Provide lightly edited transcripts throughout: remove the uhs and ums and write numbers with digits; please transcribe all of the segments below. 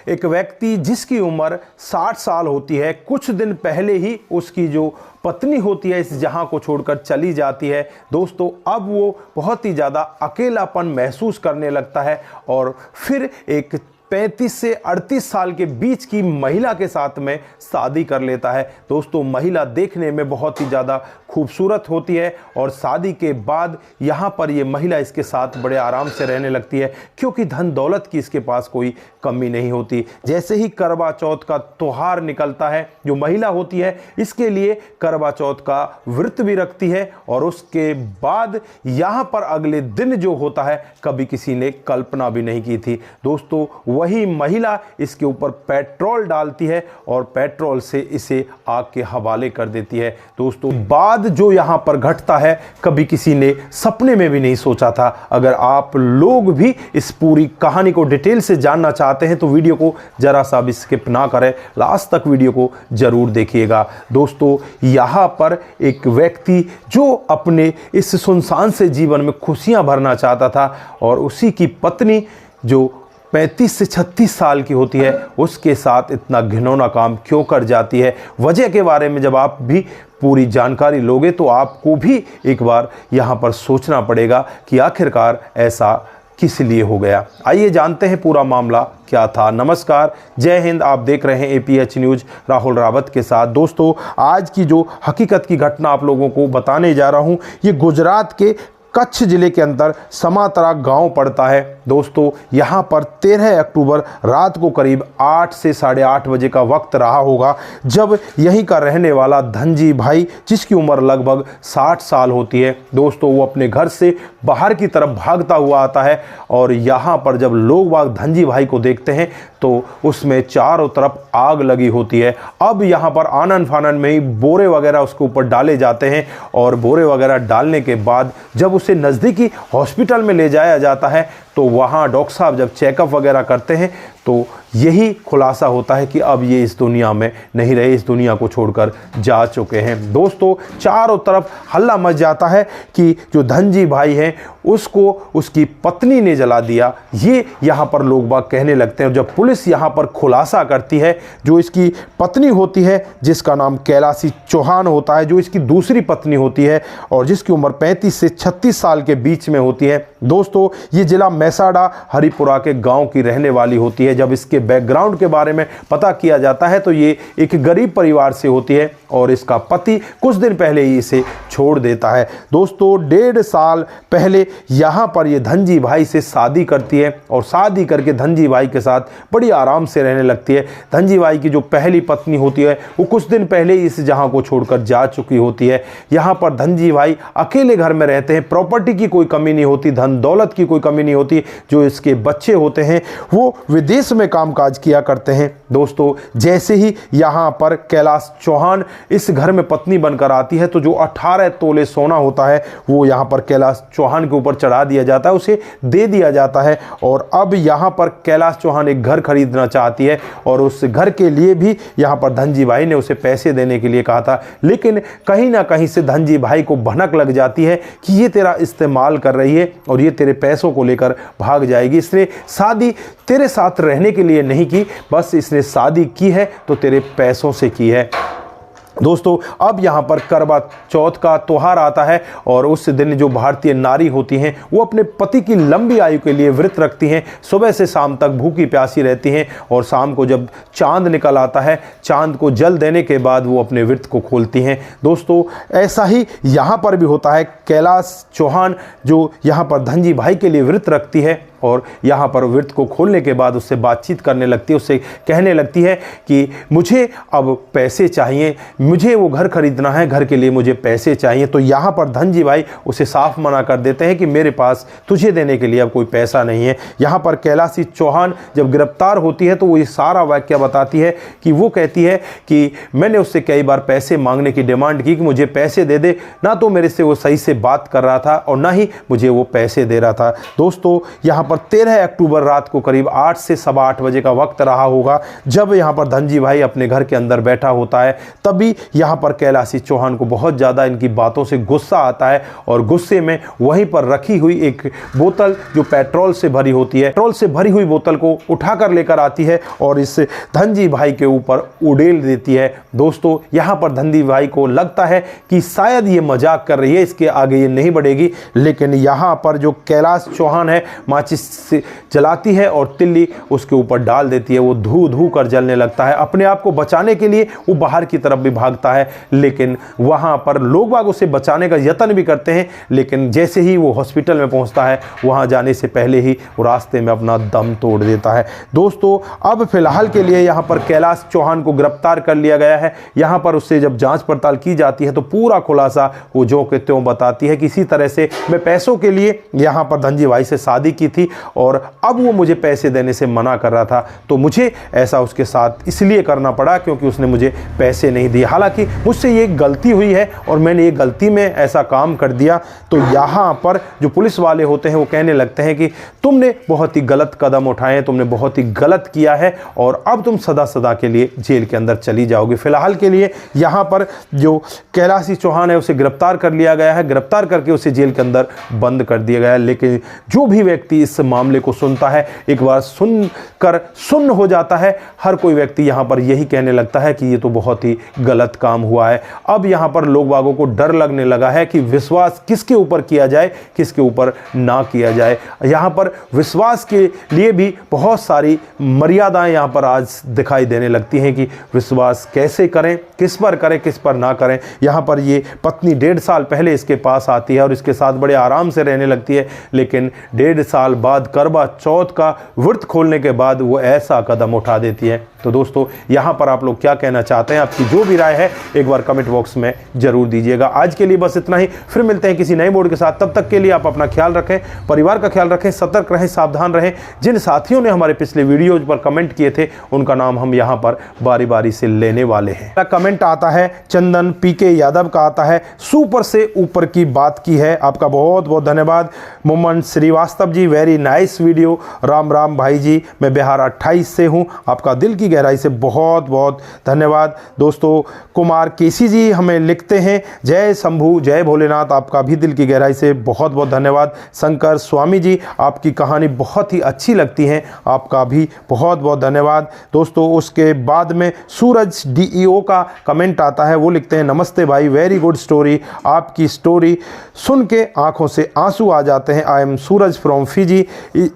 एक व्यक्ति जिसकी उम्र 60 साल होती है, कुछ दिन पहले ही उसकी जो पत्नी होती है इस जहां को छोड़कर चली जाती है। दोस्तों, अब वो बहुत ही ज़्यादा अकेलापन महसूस करने लगता है और फिर एक 35 से 38 साल के बीच की महिला के साथ में शादी कर लेता है। दोस्तों, महिला देखने में बहुत ही ज़्यादा खूबसूरत होती है और शादी के बाद यहाँ पर ये महिला इसके साथ बड़े आराम से रहने लगती है, क्योंकि धन दौलत की इसके पास कोई कमी नहीं होती। जैसे ही करवा चौथ का त्योहार निकलता है, जो महिला होती है इसके लिए करवा चौथ का व्रत भी रखती है और उसके बाद यहाँ पर अगले दिन जो होता है कभी किसी ने कल्पना भी नहीं की थी। दोस्तों, वही महिला इसके ऊपर पेट्रोल डालती है और पेट्रोल से इसे आग के हवाले कर देती है। दोस्तों, बाद जो यहां पर घटता है कभी किसी ने सपने में भी नहीं सोचा था। अगर आप लोग भी इस पूरी कहानी को डिटेल से जानना चाहते हैं तो वीडियो को जरा सा भी स्किप ना करें, लास्ट तक वीडियो को जरूर देखिएगा। दोस्तों, यहां पर एक व्यक्ति जो अपने इस सुनसान से जीवन में खुशियां भरना चाहता था और उसी की पत्नी जो 35 से 36 साल की होती है उसके साथ इतना घिनौना काम क्यों कर जाती है, वजह के बारे में जब आप भी पूरी जानकारी लोगे तो आपको भी एक बार यहाँ पर सोचना पड़ेगा कि आखिरकार ऐसा किस लिए हो गया। आइए जानते हैं पूरा मामला क्या था। नमस्कार, जय हिंद। आप देख रहे हैं APH न्यूज़ राहुल रावत के साथ। दोस्तों, आज की जो हकीकत की घटना आप लोगों को बताने जा रहा हूँ, ये गुजरात के कच्छ जिले के अंदर समातरा गांव पड़ता है। दोस्तों, यहाँ पर 13 अक्टूबर रात को करीब 8 से 8:30 बजे का वक्त रहा होगा जब यहीं का रहने वाला धनजी भाई, जिसकी उम्र लगभग 60 साल होती है, दोस्तों वो अपने घर से बाहर की तरफ भागता हुआ आता है और यहाँ पर जब लोग बाग धनजी भाई को देखते हैं तो उसमें चारों तरफ आग लगी होती है। अब यहाँ पर आनन फानन में ही बोरे वगैरह उसके ऊपर डाले जाते हैं और बोरे वगैरह डालने के बाद जब उसे नज़दीकी हॉस्पिटल में ले जाया जाता है तो वहाँ डॉक्टर साहब जब चेकअप वगैरह करते हैं तो यही खुलासा होता है कि अब ये इस दुनिया में नहीं रहे, इस दुनिया को छोड़कर जा चुके हैं। दोस्तों, चारों तरफ हल्ला मच जाता है कि जो धनजी भाई हैं उसको उसकी पत्नी ने जला दिया, ये यहाँ पर लोग बाग कहने लगते हैं। जब पुलिस यहाँ पर खुलासा करती है, जो इसकी पत्नी होती है जिसका नाम कैलाशी चौहान होता है, जो इसकी दूसरी पत्नी होती है और जिसकी उम्र 35 से 36 साल के बीच में होती है। दोस्तों, ये जिला मैसाड़ा हरिपुरा के गाँव की रहने वाली होती है। जब इसके बैकग्राउंड के बारे में पता किया जाता है तो ये एक गरीब परिवार से होती है और इसका पति कुछ दिन पहले ही इसे छोड़ देता है। दोस्तों, 1.5 साल पहले यहाँ पर ये धनजी भाई से शादी करती है और शादी करके धनजी भाई के साथ बड़ी आराम से रहने लगती है। धनजी भाई की जो पहली पत्नी होती है वो कुछ दिन पहले ही इस जहाँ को छोड़कर जा चुकी होती है। यहाँ पर धनजी भाई अकेले घर में रहते हैं, प्रॉपर्टी की कोई कमी नहीं होती, धन दौलत की कोई कमी नहीं होती। जो इसके बच्चे होते हैं वो विदेश में कामकाज किया करते हैं। दोस्तों, जैसे ही यहाँ पर कैलाश चौहान इस घर में पत्नी बनकर आती है तो जो 18 तोले सोना होता है वो यहाँ पर कैलाश चौहान के ऊपर चढ़ा दिया जाता है, उसे दे दिया जाता है। और अब यहाँ पर कैलाश चौहान एक घर खरीदना चाहती है और उस घर के लिए भी यहाँ पर धनजी भाई ने उसे पैसे देने के लिए कहा था, लेकिन कहीं ना कहीं से धनजी भाई को भनक लग जाती है कि ये तेरा इस्तेमाल कर रही है और ये तेरे पैसों को लेकर भाग जाएगी। इसने शादी तेरे साथ रहने के लिए नहीं की, बस इसने शादी की है तो तेरे पैसों से की है। दोस्तों, अब यहाँ पर करवा चौथ का त्योहार आता है और उस दिन जो भारतीय नारी होती हैं वो अपने पति की लंबी आयु के लिए व्रत रखती हैं। सुबह से शाम तक भूखी प्यासी रहती हैं और शाम को जब चांद निकल आता है, चांद को जल देने के बाद वो अपने व्रत को खोलती हैं। दोस्तों, ऐसा ही यहाँ पर भी होता है। कैलाश चौहान जो यहाँ पर धनजी भाई के लिए व्रत रखती है और यहाँ पर व्रत को खोलने के बाद उससे बातचीत करने लगती है, उससे कहने लगती है कि मुझे अब पैसे चाहिए, मुझे वो घर खरीदना है, घर के लिए मुझे पैसे चाहिए। तो यहाँ पर धनजी भाई उसे साफ मना कर देते हैं कि मेरे पास तुझे देने के लिए अब कोई पैसा नहीं है। यहाँ पर कैलाशी चौहान जब गिरफ्तार होती है तो वो ये सारा वाक्य बताती है कि वो कहती है कि मैंने उससे कई बार पैसे मांगने की डिमांड की कि मुझे पैसे दे दे, ना तो मेरे से वो सही से बात कर रहा था और ना ही मुझे वो पैसे दे रहा था। दोस्तों, यहाँ पर 13 अक्टूबर रात को करीब 8 से सवा 8 बजे का वक्त रहा होगा, जब यहाँ पर धनजी भाई अपने घर के अंदर बैठा होता है। तभी यहाँ पर कैलाशी चौहान को बहुत ज़्यादा इनकी बातों से गुस्सा आता है और गुस्से में वहीं पर रखी हुई एक बोतल जो पेट्रोल से भरी होती है, पेट्रोल से भरी हुई बोतल को उठाकर लेकर आती है और इस धनजी भाई के ऊपर उड़ेल देती है। दोस्तों, यहाँ पर धनजी भाई को लगता है कि शायद ये मजाक कर रही है, इसके आगे ये नहीं बढ़ेगी, लेकिन यहाँ पर जो कैलाश चौहान है माचिस से जलाती है और तिल्ली उसके ऊपर डाल देती है। वो धू धू कर जलने लगता है। अपने आप को बचाने के लिए वो बाहर की तरफ भी भागता है, लेकिन वहाँ पर लोग बाग उसे बचाने का यत्न भी करते हैं, लेकिन जैसे ही वो हॉस्पिटल में पहुँचता है, वहाँ जाने से पहले ही वो रास्ते में अपना दम तोड़ देता है। दोस्तों, अब फिलहाल के लिए यहाँ पर कैलाश चौहान को गिरफ्तार कर लिया गया है। यहाँ पर उससे जब जांच पड़ताल की जाती है तो पूरा खुलासा वो जो के त्यों बताती है कि इसी तरह से मैं पैसों के लिए यहाँ पर धनजी भाई से शादी की थी और अब वो मुझे पैसे देने से मना कर रहा था, तो मुझे ऐसा उसके साथ इसलिए करना पड़ा क्योंकि उसने मुझे पैसे नहीं दिए। हालांकि मुझसे ये गलती हुई है और मैंने ये गलती में ऐसा काम कर दिया। तो यहाँ पर जो पुलिस वाले होते हैं वो कहने लगते हैं कि तुमने बहुत ही गलत कदम उठाए हैं, तुमने बहुत ही गलत किया है और अब तुम सदा सदा के लिए जेल के अंदर चली जाओगे। फिलहाल के लिए यहाँ पर जो कैलाशी चौहान है उसे गिरफ्तार कर लिया गया है, गिरफ्तार करके उसे जेल के अंदर बंद कर दिया गया है। लेकिन जो भी व्यक्ति इस मामले को सुनता है, एक बार सुनकर सुन्न हो जाता है। हर कोई व्यक्ति यहाँ पर यही कहने लगता है कि ये तो बहुत ही गलत काम हुआ है। अब यहाँ पर लोग बागों को डर लगने लगा है कि विश्वास किसके ऊपर किया जाए, किसके ऊपर ना किया जाए। यहाँ पर विश्वास के लिए भी बहुत सारी मर्यादाएं यहाँ पर आज दिखाई देने लगती हैं कि विश्वास कैसे करें, किस पर करें, किस पर ना करें। यहाँ पर ये पत्नी 1.5 साल पहले इसके पास आती है और इसके साथ बड़े आराम से रहने लगती है, लेकिन 1.5 साल बाद करवा चौथ का व्रत खोलने के बाद वो ऐसा कदम उठा देती है। तो दोस्तों, यहाँ पर आप लोग क्या कहना चाहते हैं? आपकी जो भी राय है एक बार कमेंट बॉक्स में जरूर दीजिएगा। आज के लिए बस इतना ही, फिर मिलते हैं किसी नए मोड के साथ। तब तक के लिए आप अपना ख्याल रखें, परिवार का ख्याल रखें, सतर्क रहें, सावधान रहें। जिन साथियों ने हमारे पिछले वीडियोज पर कमेंट किए थे उनका नाम हम यहाँ पर बारी बारी से लेने वाले हैं। कमेंट आता है चंदन पीके यादव का आता है, सुपर से ऊपर की बात की है। आपका बहुत बहुत धन्यवाद। Moman Shrivastava ji, very nice video. Ram Ram भाई जी, मैं बिहार 28 से हूँ। आपका दिल की गहराई से बहुत बहुत धन्यवाद। दोस्तों, कुमार केसी जी हमें लिखते हैं, जय शंभू जय भोलेनाथ। आपका भी दिल की गहराई से बहुत बहुत धन्यवाद। शंकर स्वामी जी, आपकी कहानी बहुत ही अच्छी लगती है, आपका भी बहुत बहुत धन्यवाद। दोस्तों, उसके बाद में सूरज DEO का कमेंट आता है। वो लिखते हैं, नमस्ते भाई, वेरी गुड स्टोरी। आपकी स्टोरी सुन के आंखों से आंसू आ जाते हैं। I am Suraj from Fiji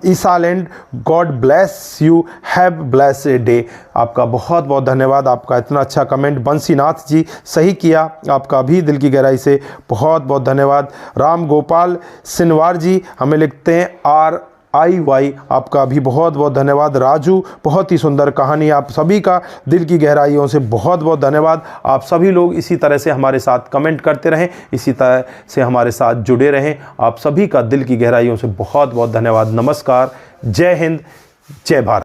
island. God bless you, have bless day. आपका बहुत बहुत धन्यवाद। आपका इतना अच्छा कमेंट। बंसीनाथ जी, सही किया। आपका भी दिल की गहराई से बहुत बहुत धन्यवाद। राम गोपाल सिनवार जी हमें लिखते हैं RIY। आपका भी बहुत बहुत धन्यवाद। राजू, बहुत ही सुंदर कहानी। आप सभी का दिल की गहराइयों से बहुत बहुत धन्यवाद। आप सभी लोग इसी तरह से हमारे साथ कमेंट करते रहें, इसी तरह से हमारे साथ जुड़े रहें। आप सभी का दिल की गहराइयों से बहुत बहुत धन्यवाद। नमस्कार, जय हिंद, जय भारत।